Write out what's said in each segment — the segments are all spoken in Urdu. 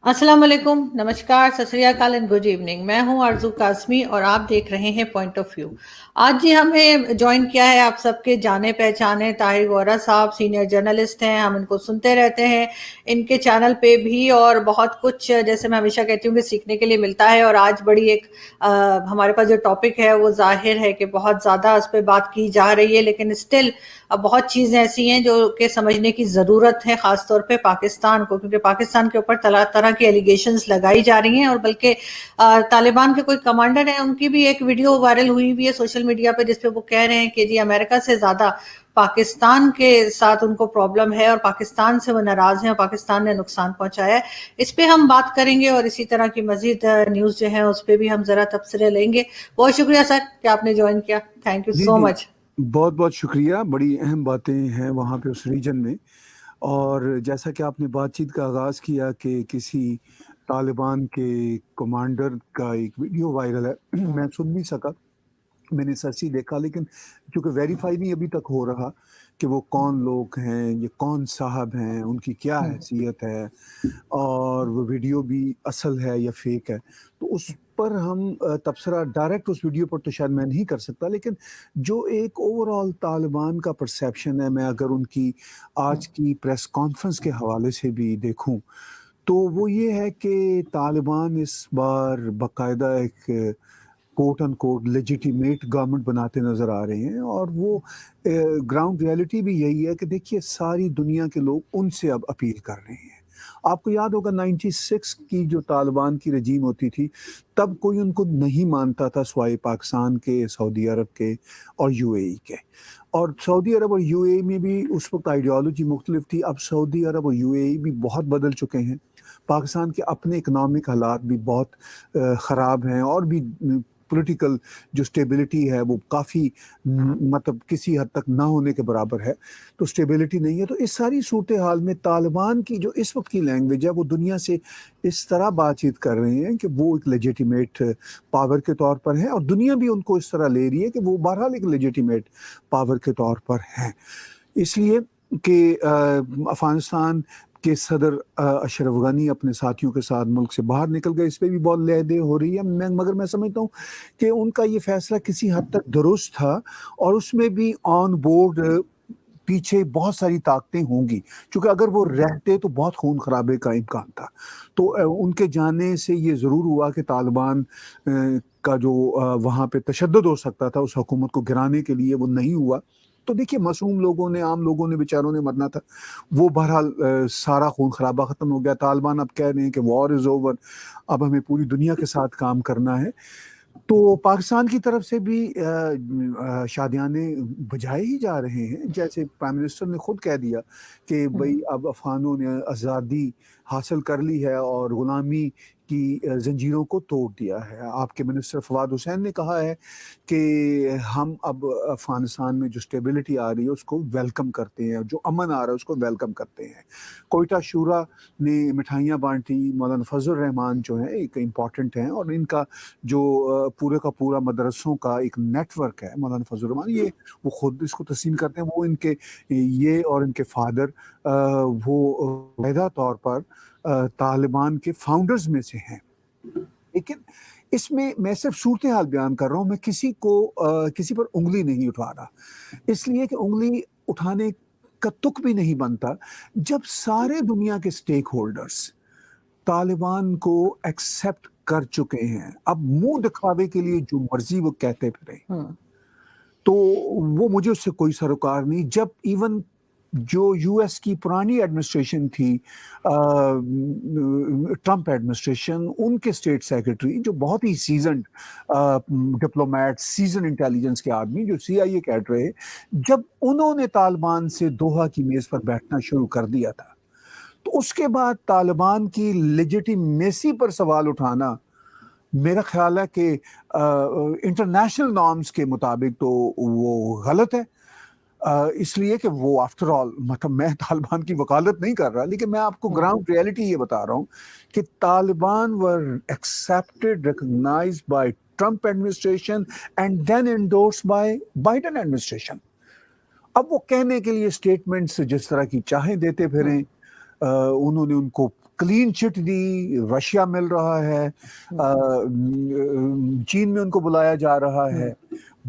السلام علیکم، نمسکار، ست سری اکال اینڈ گڈ ایوننگ۔ میں ہوں آرزو قاسمی اور آپ دیکھ رہے ہیں پوائنٹ آف ویو۔ آج جی ہمیں جوائن کیا ہے آپ سب کے جانے پہچانے طاہر گورا صاحب، سینئر جرنلسٹ ہیں، ہم ان کو سنتے رہتے ہیں ان کے چینل پہ بھی، اور بہت کچھ جیسے میں ہمیشہ کہتی ہوں کہ سیکھنے کے لیے ملتا ہے۔ اور آج بڑی ایک ہمارے پاس جو ٹاپک ہے وہ ظاہر ہے کہ بہت زیادہ اس پہ بات کی جا رہی ہے، لیکن اسٹل بہت چیزیں ایسی ہیں جو کہ سمجھنے کی ضرورت ہے، خاص طور پہ پاکستان کو، کیونکہ پاکستان کے اوپر طرح طرح کی ایلیگیشنز لگائی جا رہی ہیں۔ اور بلکہ طالبان کے کوئی کمانڈر ہیں، ان کی بھی ایک ویڈیو وائرل ہوئی ہے سوشل میڈیا پہ، جس پہ وہ کہہ رہے ہیں کہ جی امریکہ سے زیادہ پاکستان کے ساتھ ان کو پرابلم ہے، اور پاکستان سے وہ ناراض ہیں، اور پاکستان نے نقصان پہنچایا ہے۔ اس پہ ہم بات کریں گے، اور اسی طرح کی مزید نیوز جو ہیں اس پہ بھی ہم ذرا تبصرے لیں گے۔ بہت شکریہ سر کہ آپ نے جوائن کیا، تھینک یو جی سو جی مچ۔ بہت بہت شکریہ، بڑی اہم باتیں ہیں وہاں پہ اس ریجن میں۔ اور جیسا کہ آپ نے بات چیت کا آغاز کیا کہ کسی طالبان کے کمانڈر کا ایک ویڈیو وائرل ہے، میں سن نہیں سکا، میں نے سچی دیکھا، لیکن چونکہ ویریفائی نہیں ابھی تک ہو رہا کہ وہ کون لوگ ہیں، یہ کون صاحب ہیں، ان کی کیا حیثیت ہے، اور وہ ویڈیو بھی اصل ہے یا فیک ہے، تو اس پر ہم تبصرہ ڈائریکٹ اس ویڈیو پر تو شاید میں نہیں کر سکتا، لیکن جو ایک اوور آل طالبان کا پرسیپشن ہے، میں اگر ان کی آج کی پریس کانفرنس کے حوالے سے بھی دیکھوں تو وہ یہ ہے کہ طالبان اس بار باقاعدہ ایک کوٹ ان کوٹ لیجیٹیمیٹ گورنمنٹ بناتے نظر آ رہے ہیں، اور وہ گراؤنڈ ریالٹی بھی یہی ہے کہ دیکھیے ساری دنیا کے لوگ ان سے اب اپیل کر رہے ہیں۔ آپ کو یاد ہوگا 96 کی جو طالبان کی رجیم ہوتی تھی، تب کوئی ان کو نہیں مانتا تھا سوائے پاکستان کے، سعودی عرب کے اور یو اے ای کے، اور سعودی عرب اور یو اے ای میں بھی اس وقت آئیڈیالوجی مختلف تھی۔ اب سعودی عرب اور یو اے ای بھی بہت بدل چکے ہیں، پاکستان کے اپنے اکنامک حالات بھی بہت خراب ہیں، اور بھی پولیٹیکل جو سٹیبلٹی ہے وہ کافی مطلب کسی حد تک نہ ہونے کے برابر ہے، تو سٹیبلٹی نہیں ہے۔ تو اس ساری صورتحال میں طالبان کی جو اس وقت کی لینگویج ہے، وہ دنیا سے اس طرح بات چیت کر رہے ہیں کہ وہ ایک لیجیٹیمیٹ پاور کے طور پر ہے، اور دنیا بھی ان کو اس طرح لے رہی ہے کہ وہ بہرحال ایک لیجیٹیمیٹ پاور کے طور پر ہیں، اس لیے کہ افغانستان کے صدر اشرف غنی اپنے ساتھیوں کے ساتھ ملک سے باہر نکل گئے، اس پہ بھی بہت لہ دے ہو رہی ہے، مگر میں سمجھتا ہوں کہ ان کا یہ فیصلہ کسی حد تک درست تھا، اور اس میں بھی آن بورڈ پیچھے بہت ساری طاقتیں ہوں گی، چونکہ اگر وہ رہتے تو بہت خون خرابے کا امکان تھا۔ تو ان کے جانے سے یہ ضرور ہوا کہ طالبان کا جو وہاں پہ تشدد ہو سکتا تھا اس حکومت کو گرانے کے لیے، وہ نہیں ہوا۔ تو دیکھیے معصوم لوگوں نے، عام لوگوں نے، بیچاروں نے مرنا تھا، وہ بہرحال سارا خون خرابہ ختم ہو گیا۔ طالبان اب کہہ رہے ہیں کہ وار از اوور، اب ہمیں پوری دنیا کے ساتھ کام کرنا ہے۔ تو پاکستان کی طرف سے بھی شادیانے بجائے ہی جا رہے ہیں، جیسے پرائم منسٹر نے خود کہہ دیا کہ بھئی اب افغانوں نے آزادی حاصل کر لی ہے اور غلامی کی زنجیروں کو توڑ دیا ہے۔ آپ کے منسٹر فواد حسین نے کہا ہے کہ ہم اب افغانستان میں جو سٹیبلٹی آ رہی ہے اس کو ویلکم کرتے ہیں، جو امن آ رہا ہے اس کو ویلکم کرتے ہیں۔ کوئٹہ شورا نے مٹھائیاں بانٹی، مولانا فضل الرحمان جو ہیں ایک امپورٹنٹ ہیں، اور ان کا جو پورے کا پورا مدرسوں کا ایک نیٹ ورک ہے، مولانا فضل الرحمان یہ وہ خود اس کو تسلیم کرتے ہیں، وہ ان کے یہ اور ان کے فادر وہ باقاعدہ طور پر طالبان کے فاؤنڈرز میں سے ہیں۔ لیکن اس میں صرف صورتحال بیان کر رہا ہوں، میں کسی پر انگلی نہیں اٹھا رہا، اس لیے کہ انگلی اٹھانے کا تک بھی نہیں بنتا جب سارے دنیا کے سٹیک ہولڈرز طالبان کو ایکسیپٹ کر چکے ہیں، اب منہ دکھاوے کے لیے جو مرضی وہ کہتے پھرے، تو وہ مجھے اس سے کوئی سروکار نہیں۔ جب ایون جو یو ایس کی پرانی ایڈمنسٹریشن تھی، ٹرمپ ایڈمنسٹریشن، ان کے اسٹیٹ سیکرٹری جو بہت ہی سیزنڈ ڈپلومیٹ، سیزن انٹیلیجنس کے آدمی جو سی آئی اے کیڈر رہے، جب انہوں نے طالبان سے دوحہ کی میز پر بیٹھنا شروع کر دیا تھا، تو اس کے بعد طالبان کی لیجیٹیمیسی پر سوال اٹھانا میرا خیال ہے کہ انٹرنیشنل نارمز کے مطابق تو وہ غلط ہے، اس لیے کہ وہ آفٹر آل مطلب میں طالبان کی وکالت نہیں کر رہا، لیکن میں آپ کو گراؤنڈ ریالٹی یہ بتا رہا ہوں کہ Taliban were accepted, recognized by Trump administration and then endorsed by Biden administration. اب وہ کہنے کے لیے اسٹیٹمنٹس جس طرح کی چاہیں دیتے پھریں، انہوں نے ان کو کلین چٹ دی، رشیا مل رہا ہے، چین میں ان کو بلایا جا رہا ہے،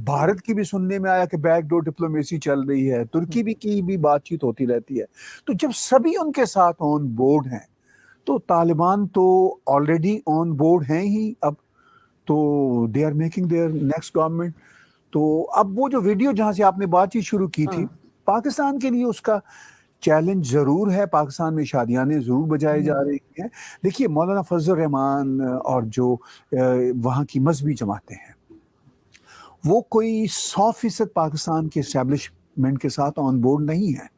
بھارت کی بھی سننے میں آیا کہ بیک ڈور ڈپلومیسی چل رہی ہے، ترکی بھی کی بھی بات چیت ہوتی رہتی ہے. تو جب سبھی ان کے ساتھ آن بورڈ ہیں تو طالبان تو آلریڈی آن بورڈ ہیں ہی اب، تو they are making their next government. تو اب وہ جو ویڈیو جہاں سے آپ نے بات چیت شروع کی تھی، پاکستان کے لیے اس کا چیلنج ضرور ہے. پاکستان میں شادیانے ضرور بجائے جا رہی ہیں. دیکھیے مولانا فضل الرحمان اور جو وہاں کی مذہبی جماعتیں ہیں، وہ کوئی 100% پاکستان کے اسٹیبلشمنٹ کے ساتھ آن بورڈ نہیں ہیں.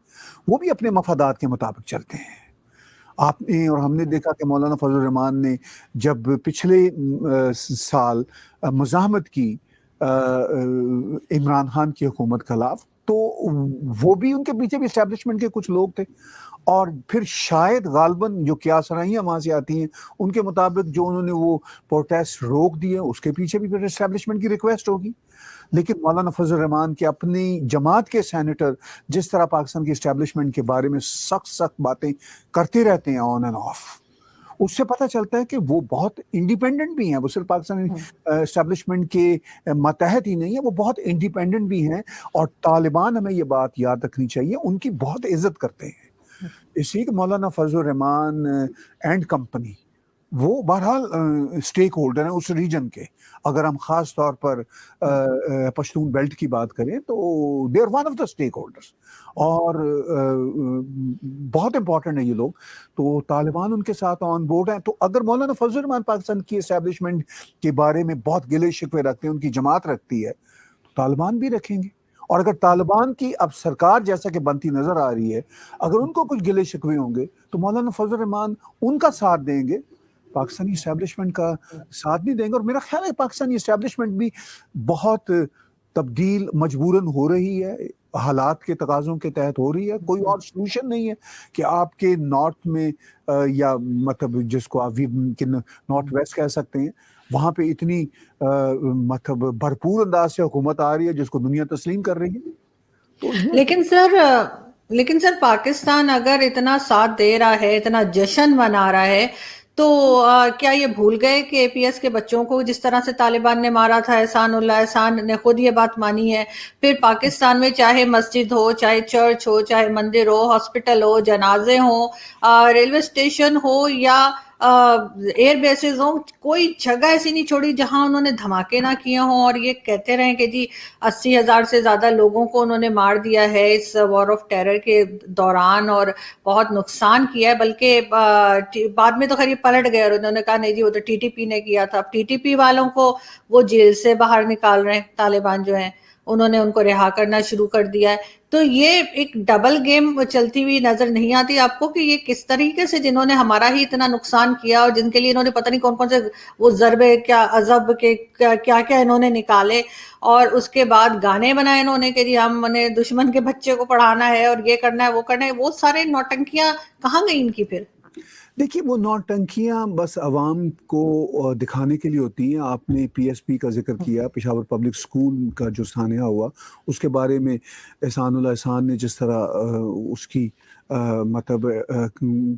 وہ بھی اپنے مفادات کے مطابق چلتے ہیں. آپ نے اور ہم نے دیکھا کہ مولانا فضل الرحمان نے جب پچھلے سال مزاحمت کی عمران خان کی حکومت کے خلاف، تو وہ بھی ان کے پیچھے بھی اسٹیبلشمنٹ کے کچھ لوگ تھے. اور پھر شاید غالباً جو کیا سرائیاں وہاں سے آتی ہیں ان کے مطابق جو انہوں نے وہ پروٹیسٹ روک دیے، اس کے پیچھے بھی پھر اسٹیبلشمنٹ کی ریکویسٹ ہوگی. لیکن مولانا فضل الرحمان کے اپنی جماعت کے سینیٹر جس طرح پاکستان کی اسٹیبلشمنٹ کے بارے میں سخت باتیں کرتے رہتے ہیں آن اینڈ آف، اس سے پتہ چلتا ہے کہ وہ بہت انڈیپینڈنٹ بھی ہیں. وہ صرف پاکستانی اسٹیبلشمنٹ کے ماتحت ہی نہیں ہے، وہ بہت انڈیپینڈنٹ بھی ہیں. اور طالبان، ہمیں یہ بات یاد رکھنی چاہیے، ان کی بہت عزت کرتے ہیں. اس لیے کہ مولانا فضل الرحمان اینڈ کمپنی وہ بہرحال اسٹیک ہولڈر ہیں اس ریجن کے. اگر ہم خاص طور پر پشتون بیلٹ کی بات کریں تو they are one of the stakeholders, اور بہت امپورٹنٹ ہیں یہ لوگ. تو طالبان ان کے ساتھ آن بورڈ ہیں. تو اگر مولانا فضل الرحمان پاکستان کی اسٹیبلشمنٹ کے بارے میں بہت گلے شکوے رکھتے ہیں، ان کی جماعت رکھتی ہے، تو طالبان بھی رکھیں گے. اور اگر طالبان کی اب سرکار جیسا کہ بنتی نظر آ رہی ہے، اگر ان کو کچھ گلے شکوے ہوں گے تو مولانا فضل الرحمان ان کا ساتھ دیں گے، پاکستانی اسٹیبلشمنٹ کا ساتھ نہیں دیں گے. اور میرا خیال ہے پاکستانی اسٹیبلشمنٹ بھی بہت تبدیل مجبوراً ہو رہی ہے، حالات کے تقاضوں کے تحت ہو رہی ہے. کوئی اور سلوشن نہیں ہے کہ آپ کے نارتھ میں یا مطلب جس کو آپ نارتھ ویسٹ کہہ سکتے ہیں، وہاں پہ اتنی مطلب بھرپور انداز سے حکومت آ رہی ہے جس کو دنیا تسلیم کر رہی ہے. تو لیکن سر پاکستان اگر اتنا ساتھ دے رہا ہے، اتنا جشن منا رہا ہے، تو کیا یہ بھول گئے کہ اے پی ایس کے بچوں کو جس طرح سے طالبان نے مارا تھا، احسان اللہ احسان نے خود یہ بات مانی ہے. پھر پاکستان میں چاہے مسجد ہو، چاہے چرچ ہو، چاہے مندر ہو، ہاسپٹل ہو، جنازے ہوں، ریلوے اسٹیشن ہو یا ایئر بیسز ہوں، کوئی جگہ ایسی نہیں چھوڑی جہاں انہوں نے دھماکے نہ کیے ہوں اور یہ کہتے رہے کہ جی 80,000 سے زیادہ لوگوں کو انہوں نے مار دیا ہے اس وار آف ٹیرر کے دوران اور بہت نقصان کیا ہے. بلکہ بعد میں تو خیر یہ پلٹ گئے اور انہوں نے کہا نہیں جی وہ تو ٹی ٹی پی نے کیا تھا. اب ٹی ٹی پی والوں کو وہ جیل سے باہر نکال رہے ہیں، طالبان جو ہیں انہوں نے ان کو رہا کرنا شروع کر دیا ہے. تو یہ ایک ڈبل گیم چلتی ہوئی نظر نہیں آتی آپ کو کہ یہ کس طریقے سے جنہوں نے ہمارا ہی اتنا نقصان کیا اور جن کے لیے انہوں نے پتہ نہیں کون کون سے وہ ضربے کیا عذاب کے کیا کیا انہوں نے نکالے، اور اس کے بعد گانے بنائے انہوں نے کہ جی ہم نے دشمن کے بچے کو پڑھانا ہے اور یہ کرنا ہے وہ کرنا ہے. وہ سارے نوٹنکیاں کہاں گئی ان کی پھر؟ دیکھیے وہ نوٹنکیاں بس عوام کو دکھانے کے لیے ہوتی ہیں. آپ نے پی ایس پی کا ذکر کیا، پشاور پبلک اسکول کا جو سانحہ ہوا، اس کے بارے میں احسان اللہ احسان نے جس طرح اس کی مطلب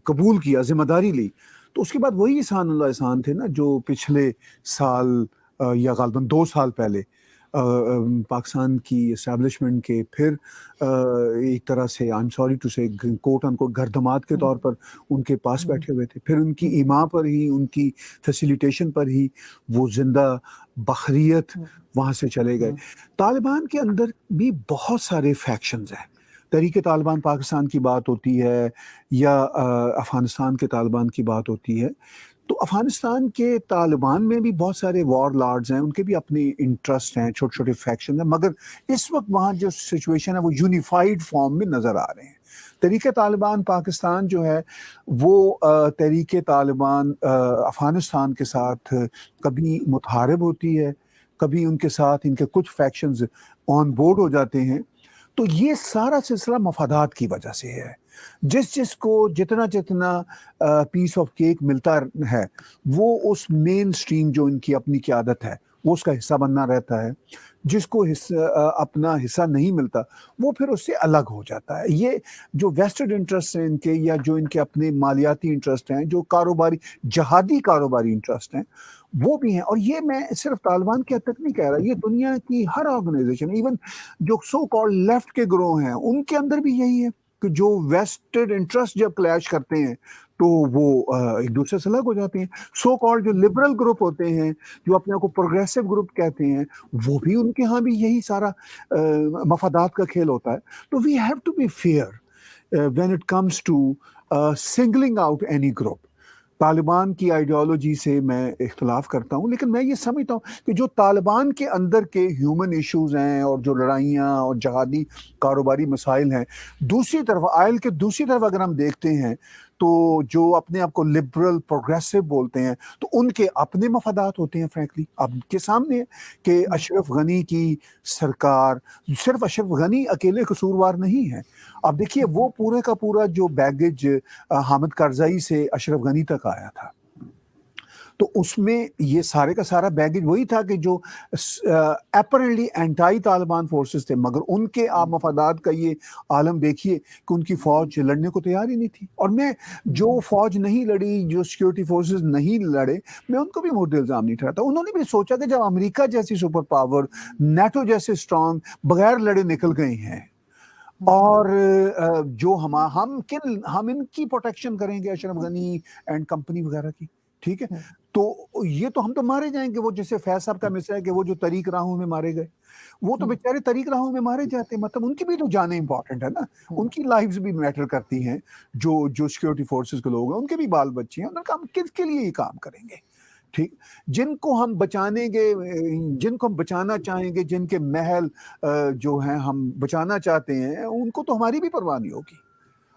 قبول کیا، ذمہ داری لی، تو اس کے بعد وہی احسان اللہ احسان تھے نا جو پچھلے سال یا غالباً 2 سال پہلے پاکستان کی اسٹیبلشمنٹ کے پھر ایک طرح سے آئی ایم سوری ٹو سے کوٹ ان کوٹ گھردمات کے طور پر ان کے پاس بیٹھے ہوئے تھے. پھر ان کی ایما پر ہی، ان کی فیسیلیٹیشن پر ہی وہ زندہ بخریت وہاں سے چلے گئے. طالبان کے اندر بھی بہت سارے فیکشنز ہیں. تحریک طالبان پاکستان کی بات ہوتی ہے یا افغانستان کے طالبان کی بات ہوتی ہے، تو افغانستان کے طالبان میں بھی بہت سارے وار لارڈز ہیں، ان کے بھی اپنے انٹرسٹ ہیں، چھوٹے چھوٹے فیکشن ہیں، مگر اس وقت وہاں جو سچویشن ہے وہ یونیفائڈ فارم میں نظر آ رہے ہیں. تحریک طالبان پاکستان جو ہے وہ تحریک طالبان افغانستان کے ساتھ کبھی متحارب ہوتی ہے، کبھی ان کے ساتھ ان کے کچھ فیکشنز آن بورڈ ہو جاتے ہیں. تو یہ سارا سلسلہ مفادات کی وجہ سے ہے. جس کو جتنا پیس آف کیک ملتا ہے وہ اس مین سٹریم جو ان کی اپنی قیادت ہے وہ اس کا حصہ بننا رہتا ہے، جس کو اپنا حصہ نہیں ملتا وہ پھر اس سے الگ ہو جاتا ہے۔ یہ جو ویسٹڈ انٹرسٹ ہیں ان کے، یا جو ان کے اپنے مالیاتی انٹرسٹ ہیں، جو کاروباری جہادی کاروباری انٹرسٹ ہیں، وہ بھی ہیں۔ اور یہ میں صرف طالبان کے حد تک نہیں کہہ رہا، یہ دنیا کی ہر آرگنائزیشن، ایون جو سو کالڈ لیفٹ کے گروہ ہیں، ان کے اندر بھی یہی ہے کہ جو ویسٹڈ انٹرسٹ جب کلیش کرتے ہیں تو وہ ایک دوسرے سے الگ ہو جاتے ہیں۔ سو کالڈ جو لبرل گروپ ہوتے ہیں، جو اپنے آپ کو پروگریسو گروپ کہتے ہیں، وہ بھی ان کے ہاں بھی یہی سارا مفادات کا کھیل ہوتا ہے۔ تو we have to be fair when it comes to singling out any group. Taliban کی آئیڈیالوجی سے میں اختلاف کرتا ہوں، لیکن میں یہ سمجھتا ہوں کہ جو طالبان کے اندر کے ہیومن ایشوز ہیں، اور جو لڑائیاں اور جہادی کاروباری مسائل ہیں، دوسری طرف آئل کے دوسری طرف اگر ہم دیکھتے ہیں تو جو اپنے آپ کو لبرل پروگریسو بولتے ہیں، تو ان کے اپنے مفادات ہوتے ہیں۔ فرینکلی آپ کے سامنے ہے کہ اشرف غنی کی سرکار، صرف اشرف غنی اکیلے قصوروار نہیں ہے۔ اب دیکھیے وہ پورے کا پورا جو بیگیج حامد کرزئی سے اشرف غنی تک آیا تھا، تو اس میں یہ سارے کا سارا بیگیج وہی تھا کہ جو اپرنٹلی اینٹائی طالبان فورسز تھے، مگر ان کے آپ مفادات کا یہ عالم دیکھیے کہ ان کی فوج لڑنے کو تیار ہی نہیں تھی۔ اور میں جو فوج نہیں لڑی، جو سیکیورٹی فورسز نہیں لڑے، میں ان کو بھی مورد الزام نہیں ٹھہراتا۔ انہوں نے بھی سوچا کہ جب امریکہ جیسی سپر پاور، نیٹو جیسے اسٹرانگ بغیر لڑے نکل گئے ہیں، اور جو ہم ان کی پروٹیکشن کریں گے، اشرف غنی اینڈ کمپنی وغیرہ کی، ٹھیک ہے، تو یہ تو ہم تو مارے جائیں گے۔ وہ جیسے فیض صاحب کا مثال ہے کہ وہ جو طریق راہوں میں مارے گئے، وہ تو بیچارے طریق راہوں میں مارے جاتے ہیں، مطلب ان کی بھی تو جانیں امپورٹنٹ ہے نا، ان کی لائفز بھی میٹر کرتی ہیں۔ جو سیکیورٹی فورسز کے لوگ ہیں، ان کے بھی بال بچے ہیں، ان کا ہم کس کے لیے یہ کام کریں گے؟ ٹھیک، جن کو ہم بچانے گے، جن کو ہم بچانا چاہیں گے، جن کے محل جو ہیں ہم بچانا چاہتے ہیں، ان کو تو ہماری بھی پرواہ نہیں ہوگی۔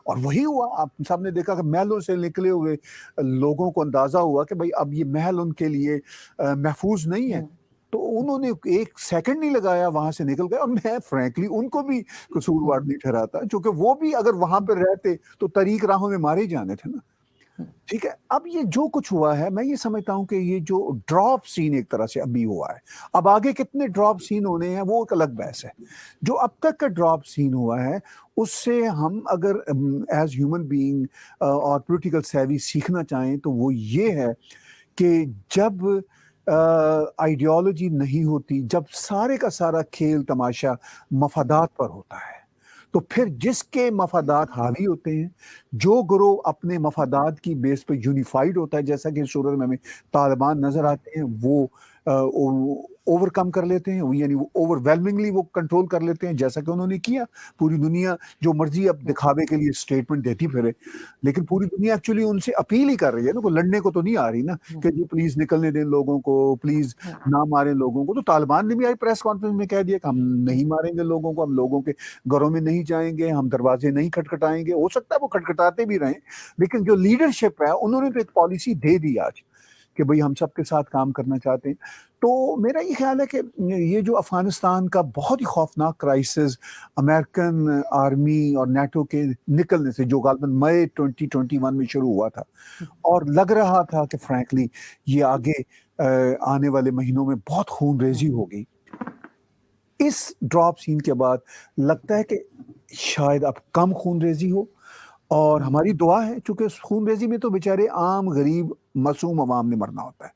اور وہی ہوا، آپ سب نے دیکھا کہ محلوں سے نکلے ہوئے لوگوں کو اندازہ ہوا کہ بھائی اب یہ محل ان کے لیے محفوظ نہیں ہے، تو انہوں نے ایک سیکنڈ نہیں لگایا، وہاں سے نکل گئے۔ اور میں فرینکلی ان کو بھی قصوروار نہیں ٹھہراتا، چونکہ وہ بھی اگر وہاں پہ رہتے تو طریق راہوں میں مارے جانے تھے نا۔ ٹھیک ہے، اب یہ جو کچھ ہوا ہے، میں یہ سمجھتا ہوں کہ یہ جو ڈراپ سین ایک طرح سے ابھی ہوا ہے، اب آگے کتنے ڈراپ سین ہونے ہیں وہ ایک الگ بحث ہے۔ جو اب تک کا ڈراپ سین ہوا ہے، اس سے ہم اگر ایز ہیومن بینگ اور پولیٹیکل سیوی سیکھنا چاہیں تو وہ یہ ہے کہ جب آئیڈیالوجی نہیں ہوتی، جب سارے کا سارا کھیل تماشا مفادات پر ہوتا ہے، تو پھر جس کے مفادات حاوی ہوتے ہیں، جو گروہ اپنے مفادات کی بیس پہ یونیفائڈ ہوتا ہے، جیسا کہ صورت میں ہمیں طالبان نظر آتے ہیں، وہ اوور کم کر لیتے ہیں، یعنی وہ اوور ویلمنگلی وہ کنٹرول کر لیتے ہیں، جیسا کہ انہوں نے کیا۔ پوری دنیا جو مرضی اب دکھاوے کے لیے اسٹیٹمنٹ دیتی پھرے، لیکن پوری دنیا ایکچولی ان سے اپیل ہی کر رہی ہے نا، کوئی لڑنے کو تو نہیں آ رہی نا کہ جی پلیز نکلنے دیں لوگوں کو، پلیز نہ ماریں لوگوں کو۔ تو طالبان نے بھی آئی پریس کانفرنس میں کہہ دیا کہ ہم نہیں ماریں گے لوگوں کو، ہم لوگوں کے گھروں میں نہیں جائیں گے، ہم دروازے نہیں کھٹکھٹائیں گے۔ ہو سکتا ہے وہ کھٹکھٹاتے بھی رہیں، لیکن جو لیڈرشپ ہے انہوں نے تو ایک پالیسی دے دی آج کہ بھئی ہم سب کے ساتھ کام کرنا چاہتے ہیں۔ تو میرا یہ خیال ہے کہ یہ جو افغانستان کا بہت ہی خوفناک کرائسس امریکن آرمی اور نیٹو کے نکلنے سے، جو غالباً مئی 2021 میں شروع ہوا تھا، اور لگ رہا تھا کہ فرینکلی یہ آگے آنے والے مہینوں میں بہت خون ریزی ہوگی، اس ڈراپ سین کے بعد لگتا ہے کہ شاید اب کم خون ریزی ہو۔ اور ہماری دعا ہے، چونکہ اس خون ریزی میں تو بیچارے عام غریب معصوم عوام نے مرنا ہوتا ہے،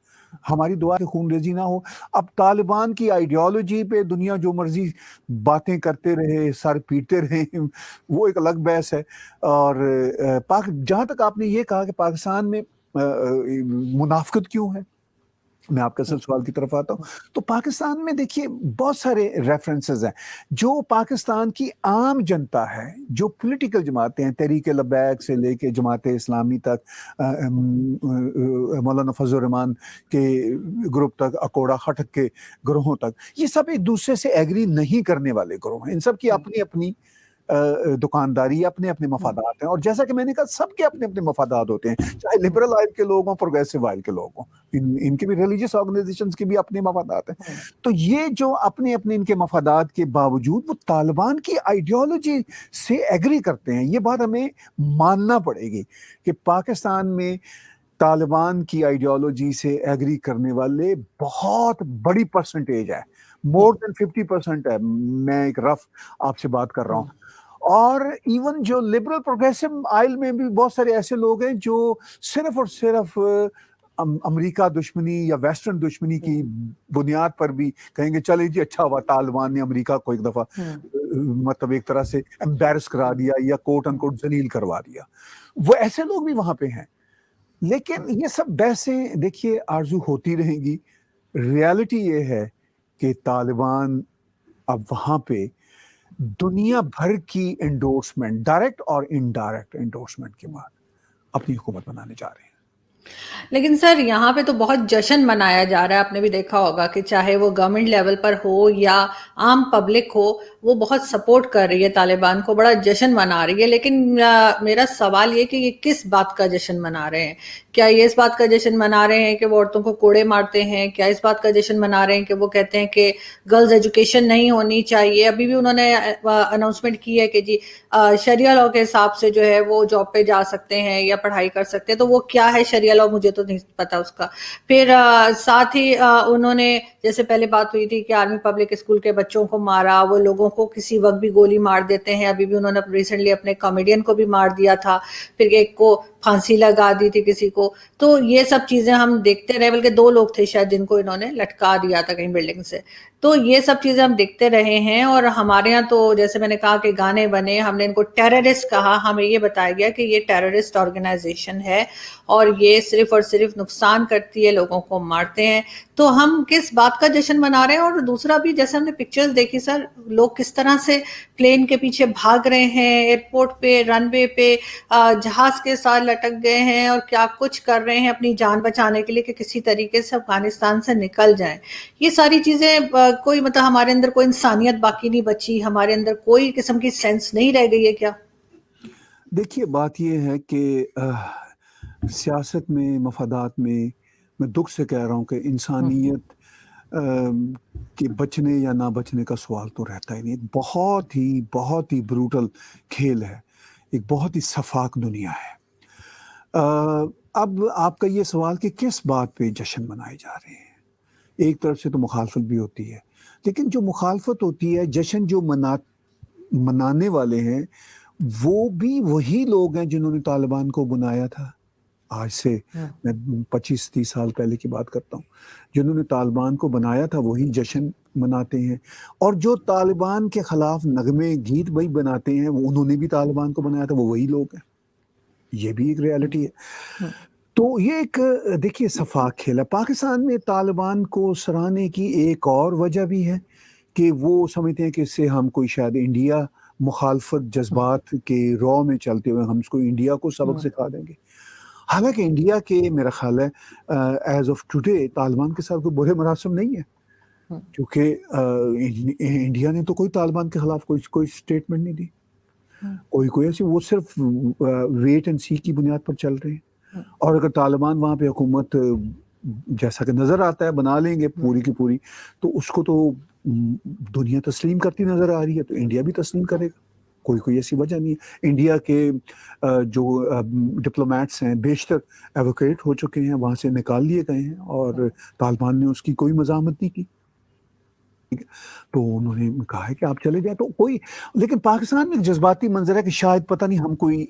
ہماری دعا کہ خون ریزی نہ ہو۔ اب طالبان کی آئیڈیالوجی پہ دنیا جو مرضی باتیں کرتے رہے، سر پیٹتے رہے، وہ ایک الگ بحث ہے۔ اور جہاں تک آپ نے یہ کہا کہ پاکستان میں منافقت کیوں ہے، میں آپ کا اصل سوال کی طرف آتا ہوں۔ تو پاکستان میں دیکھیے بہت سارے ریفرنسز ہیں۔ جو پاکستان کی عام جنتا ہے، جو پولیٹیکل جماعتیں ہیں، تحریک لبیک سے لے کے جماعت اسلامی تک، مولانا فضل الرحمان کے گروپ تک، اکوڑا خٹک کے گروہوں تک، یہ سب ایک دوسرے سے ایگری نہیں کرنے والے گروہ ہیں۔ ان سب کی اپنی اپنی دکانداری، اپنے اپنے مفادات ہیں، اور جیسا کہ میں نے کہا سب کے اپنے اپنے مفادات ہوتے ہیں، چاہے لبرل آئل کے لوگ ہوں، پروگریسو آئل کے لوگ ہوں، ان کے بھی ریلیجیس آرگنائزیشنز کے بھی اپنے مفادات ہیں۔ تو یہ جو اپنے اپنے ان کے مفادات کے باوجود وہ طالبان کی آئیڈیالوجی سے ایگری کرتے ہیں، یہ بات ہمیں ماننا پڑے گی کہ پاکستان میں طالبان کی آئیڈیالوجی سے ایگری کرنے والے بہت بڑی پرسنٹیج ہے، مور دین 50% ہے، میں ایک رف آپ سے بات کر رہا ہوں. اور ایون جو لبرل پروگریسو آئل میں بھی بہت سارے ایسے لوگ ہیں جو صرف اور صرف امریکہ دشمنی یا ویسٹرن دشمنی کی بنیاد پر بھی کہیں گے چلے جی اچھا ہوا طالبان نے امریکہ کو ایک دفعہ مطلب ایک طرح سے امبیرس کرا دیا یا کوٹ ان کوٹ ذلیل کروا دیا. وہ ایسے لوگ بھی وہاں پہ ہیں. لیکن یہ سب بحثیں دیکھیے آرزو ہوتی رہیں گی. ریالٹی یہ ہے کہ طالبان اب وہاں پہ دنیا بھر کی انڈورسمنٹ، ڈائریکٹ اور انڈائریکٹ انڈورسمنٹ کے بعد اپنی حکومت بنانے جا رہے ہیں. لیکن سر یہاں پہ تو بہت جشن منایا جا رہا ہے، آپ نے بھی دیکھا ہوگا کہ چاہے وہ گورنمنٹ لیول پر ہو یا عام پبلک ہو، وہ بہت سپورٹ کر رہی ہے طالبان کو، بڑا جشن منا رہی ہے. لیکن میرا سوال یہ کہ یہ کس بات کا جشن منا رہے ہیں؟ کیا یہ اس بات کا جشن منا رہے ہیں کہ وہ عورتوں کو کوڑے مارتے ہیں؟ کیا اس بات کا جشن منا رہے ہیں کہ وہ کہتے ہیں کہ گرلز ایجوکیشن نہیں ہونی چاہیے؟ ابھی بھی انہوں نے اناؤنسمنٹ کی ہے کہ جی شریعہ لاء کے حساب سے جو ہے وہ جاب پہ جا سکتے ہیں یا پڑھائی کر سکتے ہیں. تو وہ کیا ہے شریعہ لاء؟ مجھے تو نہیں پتا اس کا. پھر ساتھ ہی انہوں نے جیسے پہلے بات ہوئی تھی کہ آرمی پبلک اسکول کے بچوں کو مارا، وہ لوگوں کو کسی وقت بھی گولی مار دیتے ہیں. ابھی بھی انہوں نے ریسنٹلی اپنے کامیڈین کو بھی مار دیا تھا، پھر ایک کو پھانسی لگا دی تھی کسی کو. تو یہ سب چیزیں ہم دیکھتے رہے، بلکہ 2 لوگ تھے شاید جن کو انہوں نے لٹکا دیا تھا کہیں بلڈنگ سے. تو یہ سب چیزیں ہم دیکھتے رہے ہیں. اور ہمارے ہاں تو جیسے میں نے کہا کہ گانے بنے، ہم نے ان کو ٹیررسٹ کہا. ہمیں یہ بتایا گیا کہ یہ ٹیررسٹ آرگنائزیشن ہے اور یہ صرف اور صرف نقصان کرتی ہے، لوگوں کو مارتے ہیں. تو ہم کس بات کا جشن منا رہے ہیں؟ اور دوسرا بھی جیسے ہم نے پکچرز دیکھی سر، لوگ کس طرح سے پلین کے پیچھے بھاگ رہے ہیں، ایئرپورٹ پہ، رن وے پہ جہاز کے ساتھ لٹک گئے ہیں اور کیا کچھ کر رہے ہیں اپنی جان بچانے کے لیے کہ کسی طریقے سے افغانستان سے نکل جائیں. یہ ساری چیزیں کوئی مطلب ہمارے اندر کوئی انسانیت باقی نہیں بچی، ہمارے اندر کوئی قسم کی سینس نہیں رہ گئی ہے کیا؟ دیکھیے بات یہ ہے کہ سیاست میں، مفادات میں دکھ سے کہہ رہا ہوں کہ انسانیت کے بچنے یا نہ بچنے کا سوال تو رہتا ہی نہیں. ایک بہت ہی بروٹل کھیل ہے، ایک بہت ہی شفاف دنیا ہے. اب آپ کا یہ سوال کہ کس بات پہ جشن منائے جا رہے ہیں؟ ایک طرف سے تو مخالفت بھی ہوتی ہے، لیکن جو مخالفت ہوتی ہے، جشن جو منانے والے ہیں وہ بھی وہی لوگ ہیں جنہوں نے طالبان کو بنایا تھا. آج سے میں 25-30 سال پہلے کی بات کرتا ہوں. جنہوں نے طالبان کو بنایا تھا وہی جشن مناتے ہیں، اور جو طالبان کے خلاف نغمے گیت بھائی بناتے ہیں وہ انہوں نے بھی طالبان کو بنایا تھا، وہ وہی لوگ ہیں. یہ بھی ایک ریالٹی ہے. تو یہ ایک دیکھیے شفاف کھیل ہے. پاکستان میں طالبان کو سراہنے کی ایک اور وجہ بھی ہے کہ وہ سمجھتے ہیں کہ اس سے ہم کوئی شاید انڈیا مخالفت جذبات کے رو میں چلتے ہوئے ہم اس کو انڈیا کو سبق سکھا دیں گے. حالانکہ انڈیا کے میرا خیال ہے ایز آف ٹوڈے طالبان کے ساتھ کوئی برے مراسم نہیں ہے، کیونکہ انڈیا نے تو کوئی طالبان کے خلاف کوئی سٹیٹمنٹ نہیں دی، کوئی ایسی، وہ صرف ویٹ اینڈ سی کی بنیاد پر چل رہے ہیں. اور اگر طالبان وہاں پہ حکومت جیسا کہ نظر آتا ہے بنا لیں گے پوری کی پوری، تو اس کو تو دنیا تسلیم کرتی نظر آ رہی ہے، تو انڈیا بھی تسلیم کرے گا. کوئی ایسی وجہ نہیں ہے. انڈیا کے جو ڈپلومیٹس ہیں بیشتر ایویکویٹ ہو چکے ہیں، وہاں سے نکال لیے گئے ہیں، اور طالبان نے اس کی کوئی مزاحمت نہیں کی. تو انہوں نے کہا ہے کہ آپ چلے جائیں. تو لیکن پاکستان میں جذباتی منظر ہے کہ شاید پتہ نہیں ہم کوئی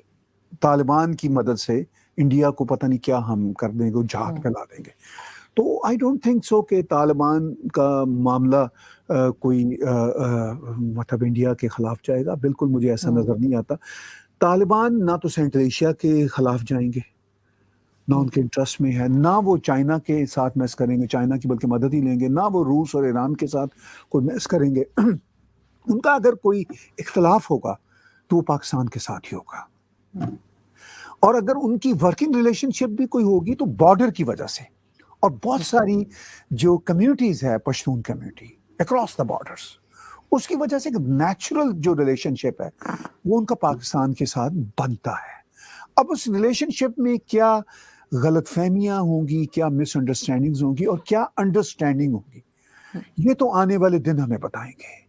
طالبان کی مدد سے انڈیا کو پتہ نہیں کیا ہم کر دیں گے، جہاد پھیلا دیں گے. تو آئی ڈونٹ تھنک سو کہ طالبان کا معاملہ کوئی مطلب انڈیا کے خلاف جائے گا. بالکل مجھے ایسا نظر نہیں آتا. طالبان نہ تو سینٹرل ایشیا کے خلاف جائیں گے، نہ ان کے انٹرسٹ میں ہے، نہ وہ چائنا کے ساتھ میس کریں گے، چائنا کی بلکہ مدد ہی لیں گے، نہ وہ روس اور ایران کے ساتھ کوئی میس کریں گے. ان کا اگر کوئی اختلاف ہوگا تو وہ پاکستان کے ساتھ ہی ہوگا. اور اگر ان کی ورکنگ ریلیشن شپ بھی کوئی ہوگی تو بارڈر کی وجہ سے. اور بہت ساری جو کمیونٹیز ہے، Pashtun community across the borders, اس کی وجہ سے ایک نیچرل جو ریلیشن شپ ہے وہ ان کا پاکستان کے ساتھ بنتا ہے. اب اس ریلیشن شپ میں کیا غلط فہمیاں ہوں گی، کیا مس انڈرسٹینڈنگز ہوں گی، اور کیا انڈرسٹینڈنگ ہوگی، یہ تو آنے والے دن ہمیں بتائیں گے.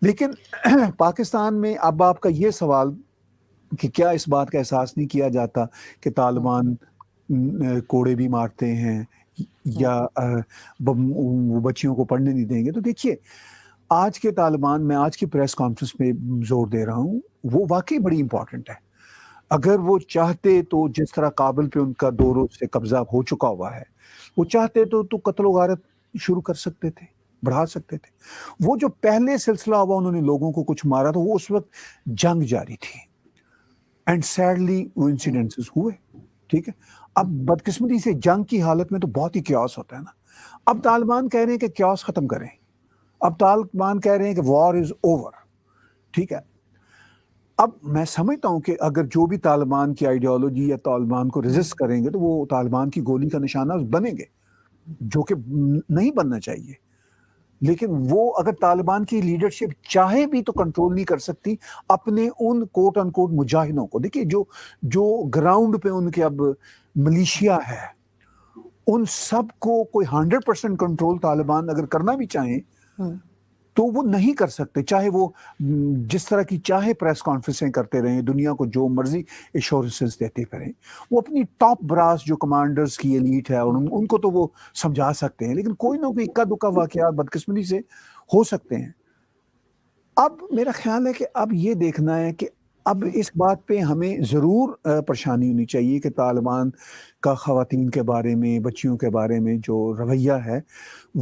لیکن پاکستان میں اب آپ کا یہ سوال کہ کیا اس بات کا احساس نہیں کیا جاتا کہ طالبان کوڑے بھی مارتے ہیں یا وہ بچیوں کو پڑھنے نہیں دیں گے. تو دیکھیے آج کے طالبان، میں آج کی پریس کانفرنس پہ زور دے رہا ہوں، وہ واقعی بڑی امپورٹنٹ ہے. اگر وہ چاہتے تو جس طرح کابل پہ ان کا 2 روز سے قبضہ ہو چکا ہوا ہے، وہ چاہتے تو قتل و غارت شروع کر سکتے تھے، بڑھا سکتے تھے. وہ جو پہلے سلسلہ ہوا انہوں نے لوگوں کو کچھ مارا تو وہ اس وقت جنگ جاری تھی، اینڈ سیڈلی وہ انسیڈنٹس ہوئے. ٹھیک ہے، اب بدقسمتی سے جنگ کی حالت میں تو بہت ہی کیوس ہوتا ہے نا. اب طالبان کہہ رہے ہیں کہ کیوس ختم کریں، اب طالبان کہہ رہے ہیں کہ وار از اوور. ٹھیک ہے، اب میں سمجھتا ہوں کہ اگر جو بھی طالبان کی آئیڈیالوجی یا طالبان کو ریزسٹ کریں گے تو وہ طالبان کی گولی کا نشانہ بنیں گے، جو کہ نہیں بننا چاہیے. لیکن وہ اگر طالبان کی لیڈرشپ چاہے بھی تو کنٹرول نہیں کر سکتی اپنے ان کوٹ ان کوٹ مجاہدوں کو. دیکھیے جو گراؤنڈ پہ ان کے اب ملیشیا ہے، ان سب کو کوئی 100% کنٹرول طالبان اگر کرنا بھی چاہیں تو وہ نہیں کر سکتے، چاہے وہ جس طرح کی چاہے پریس کانفرنسیں کرتے رہیں، دنیا کو جو مرضی ایشورنسز دیتے پھریں. وہ اپنی ٹاپ براس جو کمانڈرز کی ایلیٹ ہے ان کو تو وہ سمجھا سکتے ہیں، لیکن کوئی نہ کوئی اکا دکا واقعات بدقسمتی سے ہو سکتے ہیں. اب میرا خیال ہے کہ اب یہ دیکھنا ہے کہ اب اس بات پہ ہمیں ضرور پریشانی ہونی چاہیے کہ طالبان کا خواتین کے بارے میں، بچیوں کے بارے میں جو رویہ ہے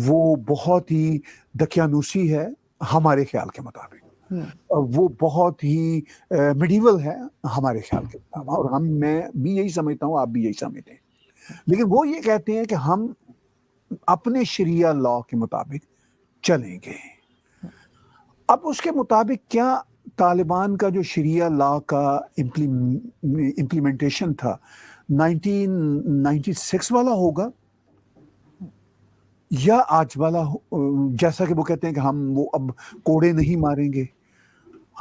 وہ بہت ہی دقیانوسی ہے ہمارے خیال کے مطابق. وہ بہت ہی میڈیول ہے ہمارے خیال کے مطابق، اور میں بھی یہی سمجھتا ہوں، آپ بھی یہی سمجھتے ہیں. لیکن وہ یہ کہتے ہیں کہ ہم اپنے شریعہ لا کے مطابق چلیں گے. اب اس کے مطابق کیا طالبان کا جو شریعہ لا کا امپلیمنٹیشن تھا 1996 والا ہوگا یا آج والا جیسا کہ وہ کہتے ہیں کہ ہم وہ اب کوڑے نہیں ماریں گے،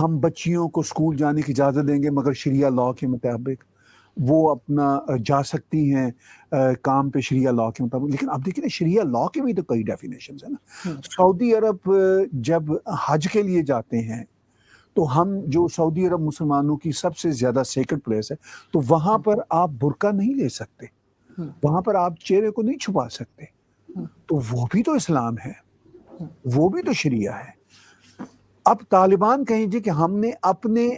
ہم بچیوں کو اسکول جانے کی اجازت دیں گے مگر شریعہ لا کے مطابق، وہ اپنا جا سکتی ہیں کام پہ شریعہ لا کے مطابق. لیکن اب دیکھیں شریعہ لا کے بھی تو کئی ڈیفینیشنز ہیں نا. سعودی عرب جب حج کے لیے جاتے ہیں تو ہم جو سعودی عرب مسلمانوں کی سب سے زیادہ سیکرڈ پلیس ہے، تو وہاں پر آپ برقع نہیں لے سکتے، وہاں پر آپ چہرے کو نہیں چھپا سکتے. تو وہ بھی تو اسلام ہے، وہ بھی تو شریعہ ہے. اب طالبان کہیں جی کہ ہم نے اپنے